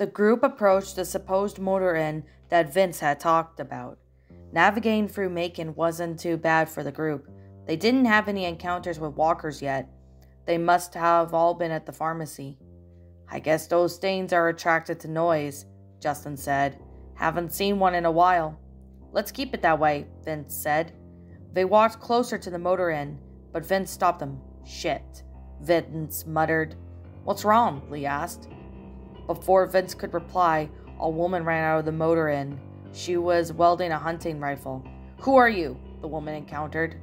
The group approached the supposed motor inn that Vince had talked about. Navigating through Macon wasn't too bad for the group. They didn't have any encounters with walkers yet. They must have all been at the pharmacy. I guess those things are attracted to noise, Justin said. Haven't seen one in a while. Let's keep it that way, Vince said. They walked closer to the motor inn, but Vince stopped them. Shit, Vince muttered. What's wrong? Lee asked. Before Vince could reply, a woman ran out of the motor inn. She was wielding a hunting rifle. Who are you? The woman encountered.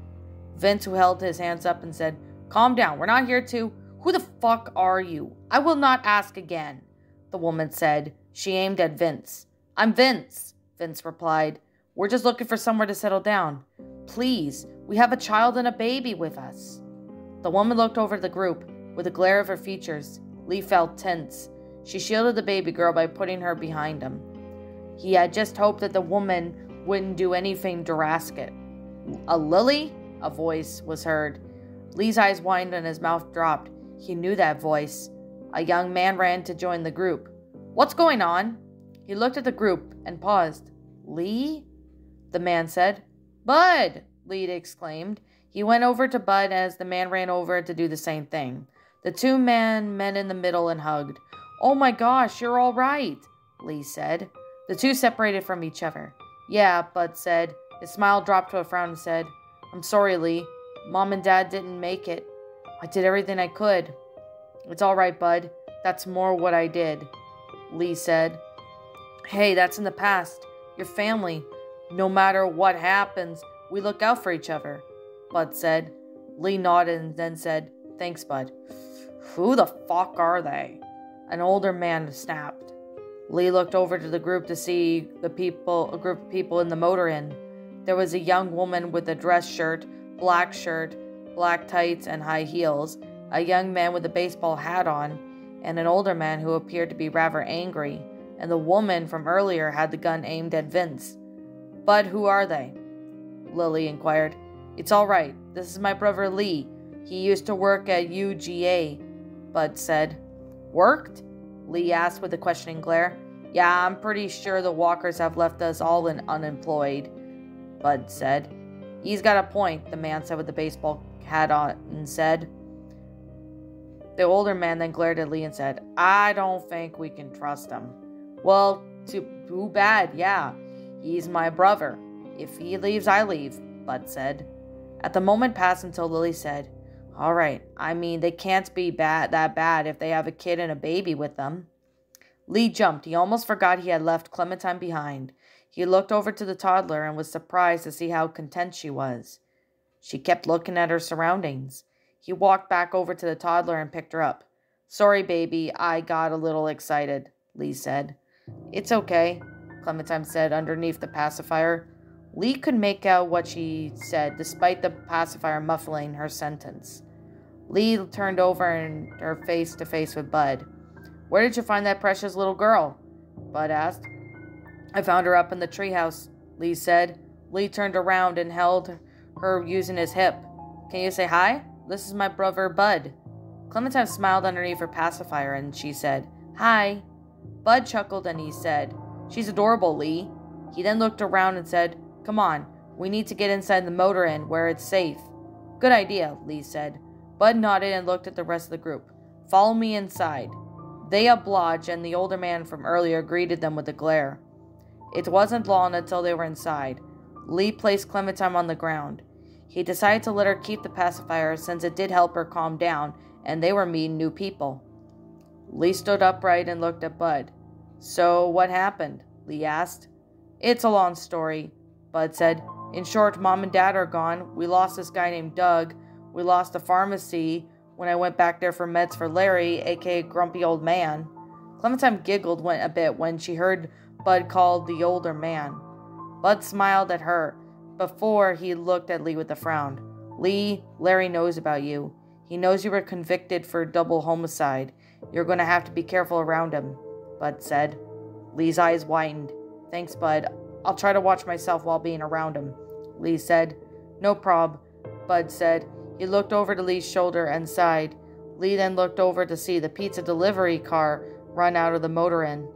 Vince, who held his hands up and said, Calm down, we're not here to... Who the fuck are you? I will not ask again, the woman said. She aimed at Vince. I'm Vince, Vince replied. We're just looking for somewhere to settle down. Please, we have a child and a baby with us. The woman looked over the group. With a glare of her features, Lee felt tense. She shielded the baby girl by putting her behind him. He had just hoped that the woman wouldn't do anything drastic. A Lily? A voice was heard. Lee's eyes widened and his mouth dropped. He knew that voice. A young man ran to join the group. What's going on? He looked at the group and paused. Lee? The man said. Bud! Lee exclaimed. He went over to Bud as the man ran over to do the same thing. The two men met in the middle and hugged. Oh my gosh, you're all right, Lee said. The two separated from each other. Yeah, Bud said. His smile dropped to a frown and said, I'm sorry, Lee. Mom and Dad didn't make it. I did everything I could. It's all right, Bud. That's more what I did, Lee said. Hey, that's in the past. Your family. No matter what happens, we look out for each other, Bud said. Lee nodded and then said, Thanks, Bud. Who the fuck are they? An older man snapped. Lee looked over to the group to see a group of people in the motor inn. There was a young woman with a dress shirt, black tights, and high heels, a young man with a baseball hat on, and an older man who appeared to be rather angry, and the woman from earlier had the gun aimed at Vince. Bud, who are they? Lily inquired. It's all right. This is my brother Lee. He used to work at UGA, Bud said. Worked? Lee asked with a questioning glare. Yeah, I'm pretty sure the walkers have left us all unemployed, Bud said. He's got a point, the man said with the baseball hat on and said. The older man then glared at Lee and said, I don't think we can trust him. Well, too bad, yeah. He's my brother. If he leaves, I leave, Bud said. At the moment passed until Lily said, All right, I mean, they can't be that bad if they have a kid and a baby with them. Lee jumped. He almost forgot he had left Clementine behind. He looked over to the toddler and was surprised to see how content she was. She kept looking at her surroundings. He walked back over to the toddler and picked her up. Sorry, baby, I got a little excited, Lee said. It's okay, Clementine said underneath the pacifier. Lee could make out what she said, despite the pacifier muffling her sentence. Lee turned over and her face to face with Bud. Where did you find that precious little girl? Bud asked. I found her up in the treehouse, Lee said. Lee turned around and held her using his hip. Can you say hi? This is my brother, Bud. Clementine smiled underneath her pacifier and she said, Hi. Bud chuckled and he said, She's adorable, Lee. He then looked around and said, Come on, we need to get inside the motor inn where it's safe. Good idea, Lee said. Bud nodded and looked at the rest of the group. Follow me inside. They obliged and the older man from earlier greeted them with a glare. It wasn't long until they were inside. Lee placed Clementine on the ground. He decided to let her keep the pacifier since it did help her calm down and they were meeting new people. Lee stood upright and looked at Bud. So what happened? Lee asked. It's a long story, Bud said. In short, Mom and Dad are gone. We lost this guy named Doug. We lost the pharmacy when I went back there for meds for Larry, aka Grumpy Old Man. Clementine giggled a bit when she heard Bud called the older man. Bud smiled at her before he looked at Lee with a frown. Lee, Larry knows about you. He knows you were convicted for double homicide. You're going to have to be careful around him, Bud said. Lee's eyes widened. Thanks, Bud. I'll try to watch myself while being around him, Lee said. No prob, Bud said. He looked over to Lee's shoulder and sighed. Lee then looked over to see the pizza delivery car run out of the motor inn.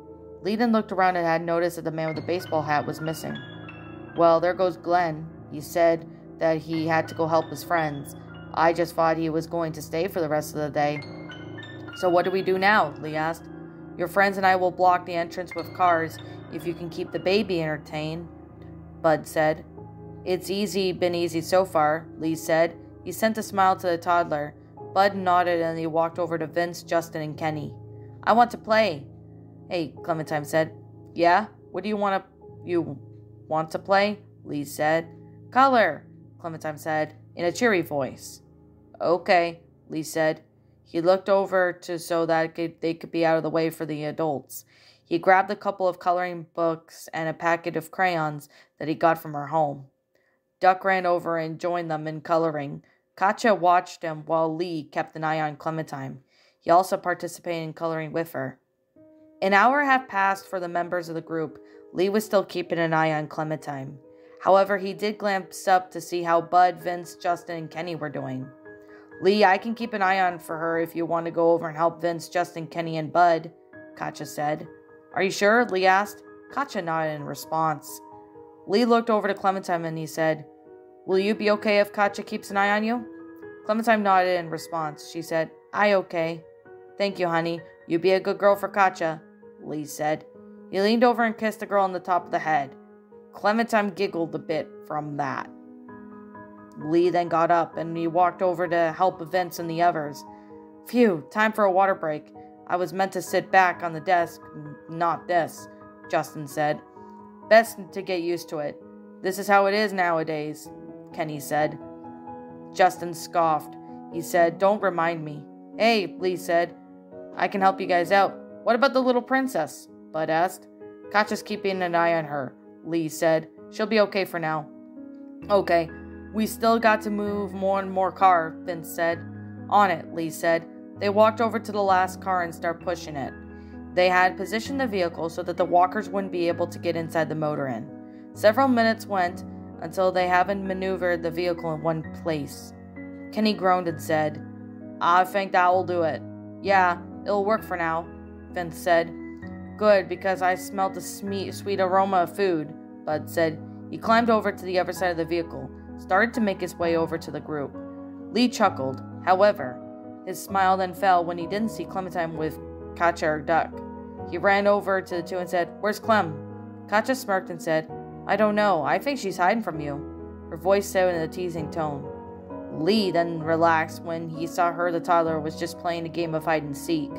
Lee then looked around and had noticed that the man with the baseball hat was missing. Well, there goes Glenn. He said that he had to go help his friends. I just thought he was going to stay for the rest of the day. So what do we do now? Lee asked. Your friends and I will block the entrance with cars if you can keep the baby entertained, Bud said. It's been easy so far, Lee said. He sent a smile to the toddler. Bud nodded and he walked over to Vince, Justin, and Kenny. I want to play. Hey, Clementine said. Yeah? What do you want to play? Lee said. Color, Clementine said, in a cheery voice. Okay, Lee said. He looked over so that they could be out of the way for the adults. He grabbed a couple of coloring books and a packet of crayons that he got from her home. Duck ran over and joined them in coloring. Katja watched him while Lee kept an eye on Clementine. He also participated in coloring with her. An hour had passed for the members of the group. Lee was still keeping an eye on Clementine. However, he did glance up to see how Bud, Vince, Justin, and Kenny were doing. Lee, I can keep an eye on for her if you want to go over and help Vince, Justin, Kenny, and Bud, Katja said. Are you sure? Lee asked. Katja nodded in response. Lee looked over to Clementine and he said, Will you be okay if Katja keeps an eye on you? Clementine nodded in response. She said, I okay. Thank you, honey. You be a good girl for Katja, Lee said. He leaned over and kissed the girl on the top of the head. Clementine giggled a bit from that. Lee then got up and he walked over to help Vince and the others. Phew, time for a water break. I was meant to sit back on the desk, not this, Justin said. Best to get used to it. This is how it is nowadays, Kenny said. Justin scoffed. He said, Don't remind me. Hey, Lee said. I can help you guys out. What about the little princess? Bud asked. Katja's keeping an eye on her, Lee said. She'll be okay for now. Okay. We still got to move more and more car, Vince said. On it, Lee said. They walked over to the last car and started pushing it. They had positioned the vehicle so that the walkers wouldn't be able to get inside the motor inn. Several minutes went until they hadn't maneuvered the vehicle in one place. Kenny groaned and said, I think that will do it. Yeah, it'll work for now, Vince said. Good, because I smelled the sweet aroma of food, Bud said. He climbed over to the other side of the vehicle, started to make his way over to the group. Lee chuckled. However, his smile then fell when he didn't see Clementine with Katja or Duck. He ran over to the two and said, Where's Clem? Katja smirked and said, I don't know. I think she's hiding from you. Her voice said in a teasing tone. Lee then relaxed when he saw the toddler was just playing a game of hide and seek.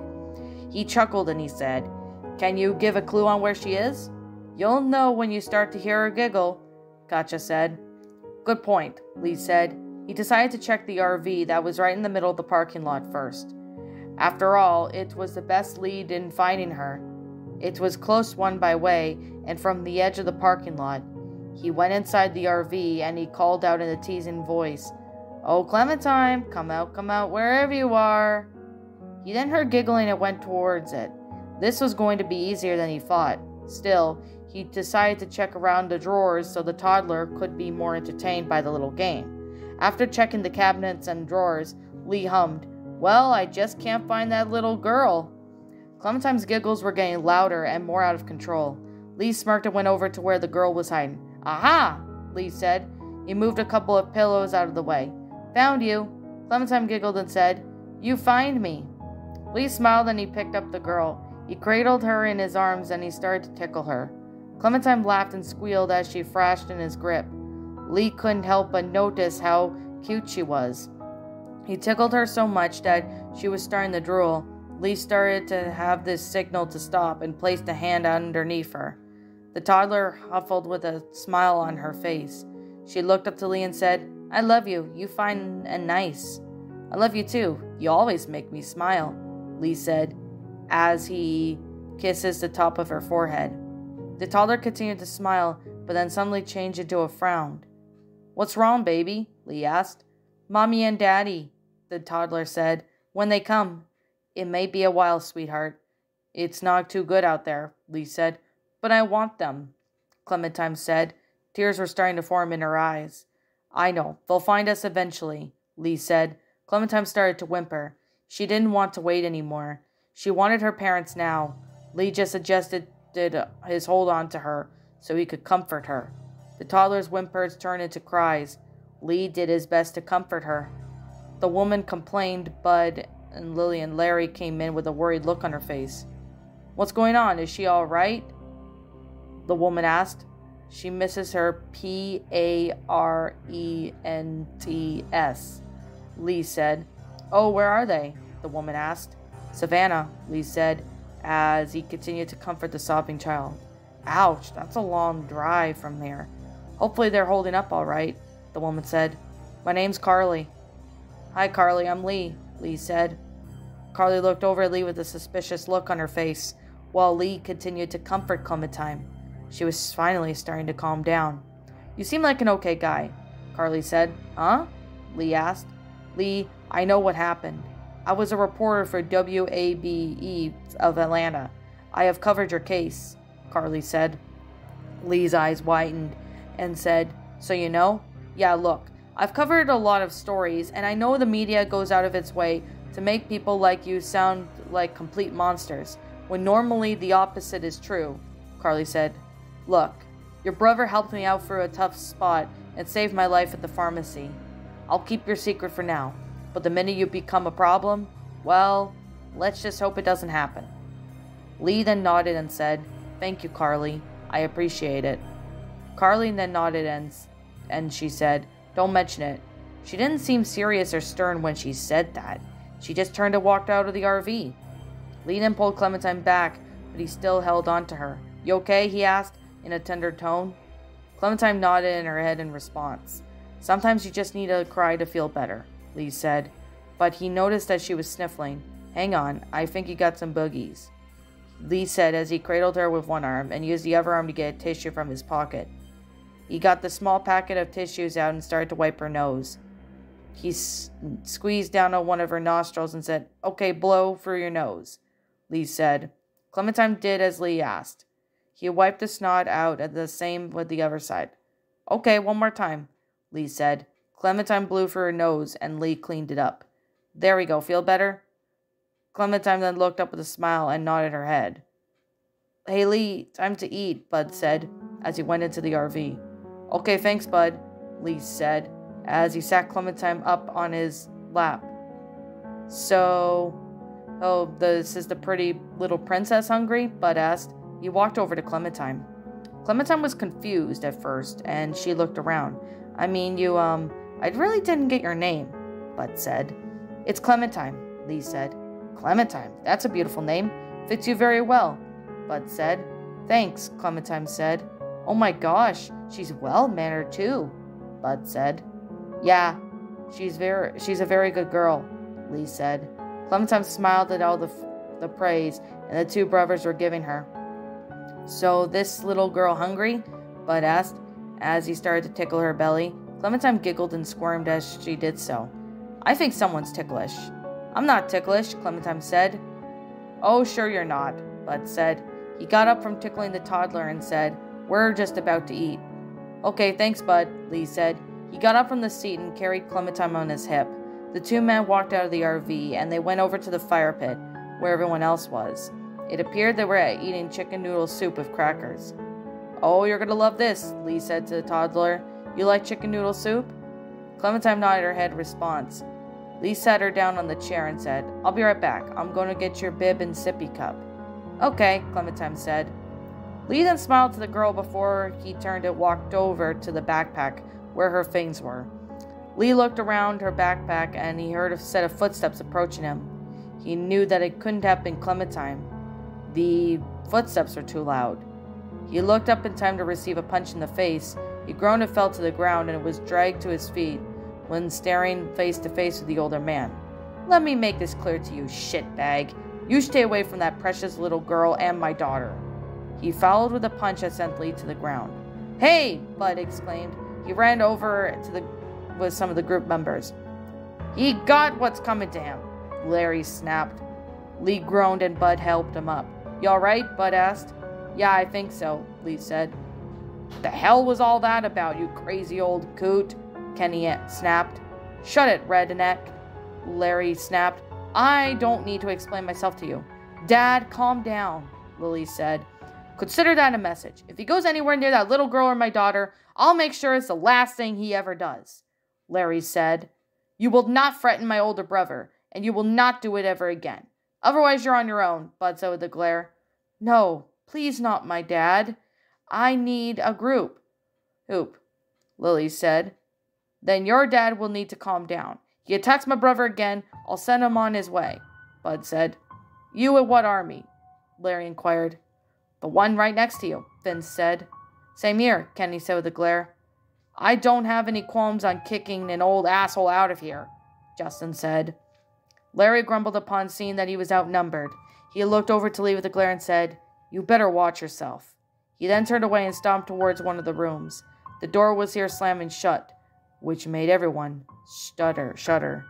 He chuckled and he said, Can you give a clue on where she is? You'll know when you start to hear her giggle, Katja said. Good point, Lee said. He decided to check the RV that was right in the middle of the parking lot first. After all, it was the best lead in finding her. It was close one by way, and from the edge of the parking lot. He went inside the RV and he called out in a teasing voice, Oh, Clementine, come out, wherever you are. He then heard giggling and went towards it. This was going to be easier than he thought. Still, he decided to check around the drawers so the toddler could be more entertained by the little game. After checking the cabinets and drawers, Lee hummed, Well, I just can't find that little girl. Clementine's giggles were getting louder and more out of control. Lee smirked and went over to where the girl was hiding. Aha! Lee said. He moved a couple of pillows out of the way. Found you. Clementine giggled and said, You find me. Lee smiled and he picked up the girl. He cradled her in his arms and he started to tickle her. Clementine laughed and squealed as she thrashed in his grip. Lee couldn't help but notice how cute she was. He tickled her so much that she was starting to drool. Lee started to have this signal to stop and placed a hand underneath her. The toddler huffled with a smile on her face. She looked up to Lee and said, I love you. You fine and nice. I love you too. You always make me smile, Lee said, as he kisses the top of her forehead. The toddler continued to smile, but then suddenly changed into a frown. What's wrong, baby? Lee asked. Mommy and Daddy, the toddler said, when they come. It may be a while, sweetheart. It's not too good out there, Lee said. But I want them, Clementine said. Tears were starting to form in her eyes. I know. They'll find us eventually, Lee said. Clementine started to whimper. She didn't want to wait anymore. She wanted her parents now. Lee just adjusted lifted his hold onto her so he could comfort her. The toddler's whimpers turned into cries. Lee did his best to comfort her. The woman complained. Bud and Lily and Larry came in with a worried look on her face. "What's going on? Is she all right?" the woman asked. "She misses her parents," Lee said. "Oh, where are they?" the woman asked. "Savannah," Lee said, as he continued to comfort the sobbing child. "Ouch, that's a long drive from there. Hopefully they're holding up all right," the woman said. "My name's Carly." "Hi, Carly, I'm Lee," Lee said. Carly looked over at Lee with a suspicious look on her face, while Lee continued to comfort Clementine. She was finally starting to calm down. "You seem like an okay guy," Carly said. "Huh?" Lee asked. "Lee, I know what happened. I was a reporter for WABE of Atlanta. I have covered your case," Carly said. Lee's eyes widened and said, "So you know?" "Yeah, look, I've covered a lot of stories, and I know the media goes out of its way to make people like you sound like complete monsters, when normally the opposite is true," Carly said. "Look, your brother helped me out through a tough spot and saved my life at the pharmacy. I'll keep your secret for now, but the minute you become a problem, well, let's just hope it doesn't happen." Lee then nodded and said, "Thank you, Carly. I appreciate it." Carly then nodded and she said, "Don't mention it." She didn't seem serious or stern when she said that. She just turned and walked out of the RV. Lee then pulled Clementine back, but he still held on to her. "You okay?" he asked, in a tender tone. Clementine nodded in her head in response. "Sometimes you just need a cry to feel better," Lee said, but he noticed that she was sniffling. "Hang on, I think you got some boogies," Lee said as he cradled her with one arm and used the other arm to get a tissue from his pocket. He got the small packet of tissues out and started to wipe her nose. He squeezed down on one of her nostrils and said, "Okay, blow through your nose," Lee said. Clementine did as Lee asked. He wiped the snot out and the same with the other side. "Okay, one more time," Lee said. Clementine blew through her nose and Lee cleaned it up. "There we go, feel better?" Clementine then looked up with a smile and nodded her head. "Hey Lee, time to eat," Bud said as he went into the RV. "Okay, thanks, Bud," Lee said as he sat Clementine up on his lap. This is the pretty little princess hungry?" Bud asked. He walked over to Clementine. Clementine was confused at first, and she looked around. "I mean, I really didn't get your name," Bud said. "It's Clementine," Lee said. "Clementine, that's a beautiful name. Fits you very well," Bud said. "Thanks," Clementine said. "Oh my gosh, she's well-mannered too," Bud said. "Yeah, she's a very good girl," Lee said. Clementine smiled at all the praise and the two brothers were giving her. "So this little girl hungry?" Bud asked as he started to tickle her belly. Clementine giggled and squirmed as she did so. "I think someone's ticklish." "I'm not ticklish," Clementine said. "Oh, sure you're not," Bud said. He got up from tickling the toddler and said, "We're just about to eat." "Okay, thanks, Bud," Lee said. He got up from the seat and carried Clementine on his hip. The two men walked out of the RV and they went over to the fire pit, where everyone else was. It appeared they were eating chicken noodle soup with crackers. "Oh, you're gonna love this," Lee said to the toddler. "You like chicken noodle soup?" Clementine nodded her head in response. Lee sat her down on the chair and said, "I'll be right back. I'm going to get your bib and sippy cup." "Okay," Clementine said. Lee then smiled to the girl before he turned and walked over to the backpack where her things were. Lee looked around her backpack and he heard a set of footsteps approaching him. He knew that it couldn't have been Clementine. The footsteps were too loud. He looked up in time to receive a punch in the face. He groaned and fell to the ground and was dragged to his feet when staring face to face with the older man. "Let me make this clear to you, shitbag. You stay away from that precious little girl and my daughter." He followed with a punch that sent Lee to the ground. "Hey!" Bud exclaimed. He ran over with some of the group members. "He got what's coming to him," Larry snapped. Lee groaned and Bud helped him up. "You alright?" Bud asked. "Yeah, I think so," Lee said. "The hell was all that about, you crazy old coot?" Kenny snapped. "Shut it, redneck," Larry snapped. "I don't need to explain myself to you." "Dad, calm down," Lily said. Consider that a message. If he goes anywhere near that little girl or my daughter, I'll make sure it's the last thing he ever does. Larry said, You will not threaten my older brother, and you will not do it ever again. Otherwise you're on your own, Bud said with a glare. No, please not my dad. I need a group. Oop, Lily said. Then your dad will need to calm down. He attacks my brother again, I'll send him on his way, Bud said. You at what army? Larry inquired. The one right next to you, Vince said. Same here, Kenny said with a glare. I don't have any qualms on kicking an old asshole out of here, Justin said. Larry grumbled upon seeing that he was outnumbered. He looked over to Lee with a glare and said, You better watch yourself. He then turned away and stomped towards one of the rooms. The door was here slamming shut, which made everyone shudder.